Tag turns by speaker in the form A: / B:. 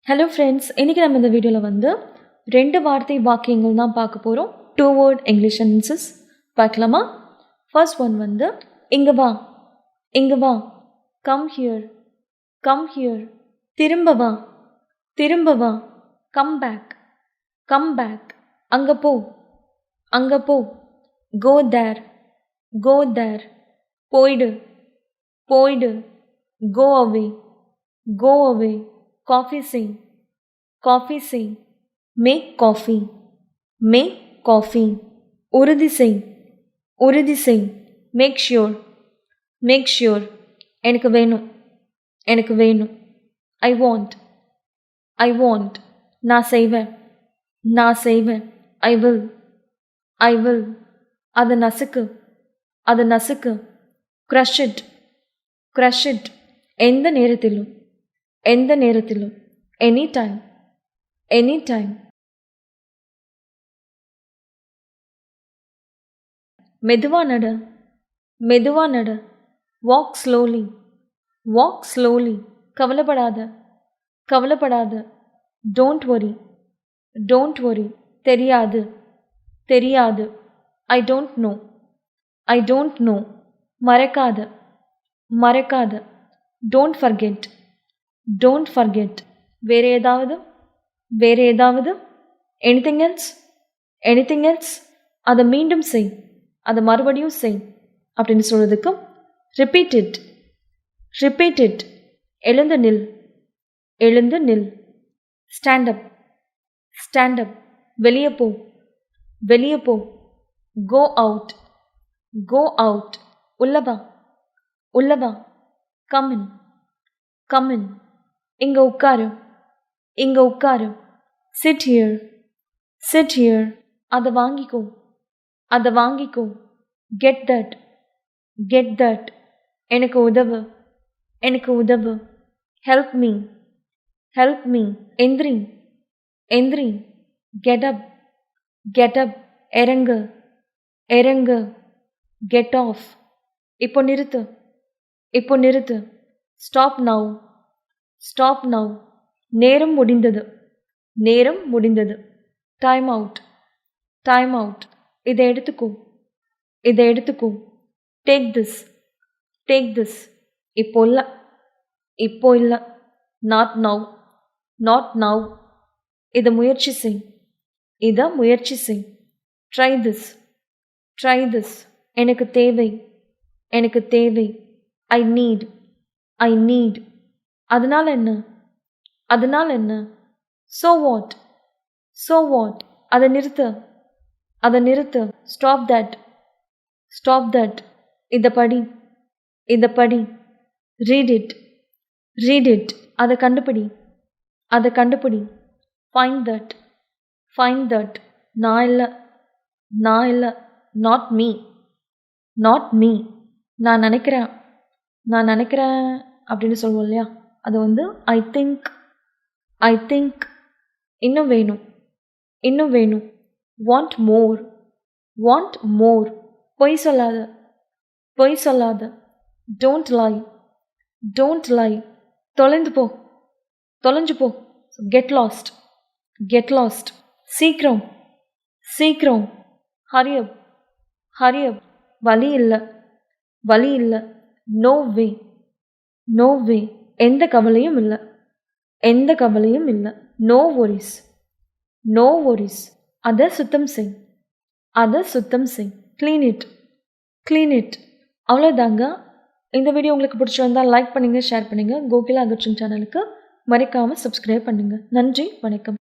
A: Hello friends, இன்றைக்கி நம்ம இந்த வீடியோவில் வந்து 2 வார்த்தை வாக்கியங்கள் தான் பார்க்க போகிறோம். 2 word இங்கிலீஷ் சென்டென்சஸ் பார்க்கலாமா? ஃபர்ஸ்ட் ஒன் வந்து இங்கே வா, இங்கே வா. Come here, come here. திரும்ப வா, திரும்ப வா. Come back, come back. அங்கே போ, அங்கே போ. கோ தேர், கோ தேர். போயிடு, போயிடு. கோ அவே, கோ அவே. Coffee sing, coffee sing. Make coffee, make coffee. உறுதி செய், உறுதி செய். Make sure, make sure. எனக்கு வேணும், எனக்கு வேணும். I want, I want. நான் செய்வேன், நான் செய்வேன். I will, I will. அதை நசுக்கு, அதை நசுக்கு. Crush it, crush it. எந்த நேரத்திலும், எந்த நேரத்திலும். Any time, any time. மெதுவா நட, மெதுவா நட. Walk slowly, walk slowly. கவலைப்படாத, கவலைப்படாத. Don't worry, don't worry. தெரியாது, தெரியாது. I don't know, I don't know. மறக்காத, மறக்காத. Don't forget, don't forget. வேறு ஏதாவது, வேறு ஏதாவது. Anything else, anything else. அதை மீண்டும் செய், அதை மறுபடியும் செய் அப்படின்னு சொல்கிறதுக்கு ரிப்பீட் இட், ரிப்பீட் இட். எழுந்து நில், எழுந்து நில். Stand up, stand up. வெளியே போ, வெளியே போ. Go out, go out. உள்ளவா, உள்ளவா. Come in, come in. இங்கே உட்காரு, இங்கே உட்காரு. Sit here, sit here. அதை வாங்கிக்கோ, அதை வாங்கிக்கோ. Get that, get that. எனக்கு உதவு, எனக்கு உதவு. Help me, help me. எந்திரி, எந்திரி. Get up, get up. இறங்கு, இறங்கு. Get off. இப்போ நிறுத்து, இப்போ நிறுத்து. Stop now, stop now. நேரம் முடிந்தது, நேரம் முடிந்தது. Time out, time out. இதை எடுத்துக்கோ, இதை எடுத்துக்கோ. Take this, take this. இப்போ இல்லை, இப்போ இல்லை. Not now, not now. இதை முயற்சி செய், இதை முயற்சி செய். Try this, try this. எனக்கு தேவை, எனக்கு தேவை. I need, I need. அதனால் என்ன, அதனால் என்ன. So what, so what. அதை நிறுத்து, அதை நிறுத்து. Stop that, stop that. இதை படி, இதை படி. Read it, read it. அதை கண்டுபிடி, அதை கண்டுபிடி. Find that, find that. நான் இல்லை, நான் இல்லை. Not me, not me. நான் நினைக்கிறேன், நான் நினைக்கிறேன் அப்படின்னு சொல்லுவோம் இல்லையா, அது வந்து ஐ திங்க், ஐ திங்க். இன்னும் வேணும், இன்னும் வேணும். Want more, want more. பொய் சொல்லாத, பொய் சொல்லாத. Don't lie, don't lie. தொலைந்து போ, தொலைஞ்சு போ. Get lost, get lost. சீக்கிரம், சீக்கிரம். Hurry up, hurry up. வழி இல்லை, வழி இல்லை. No way, no way. எந்த கவலையும் இல்லை, எந்த கவலையும் இல்லை. No worries, no worries. அதை சுத்தம் செய், அதை சுத்தம் செய். Clean it, clean it. அவ்வளோதாங்க. இந்த வீடியோ உங்களுக்கு பிடிச்சிருந்தால் லைக் பண்ணுங்கள், ஷேர் பண்ணுங்கள். கோகிலா அகர்ச்சந்த் சேனலுக்கு மறக்காமல் சப்ஸ்கிரைப் பண்ணுங்கள். நன்றி, வணக்கம்.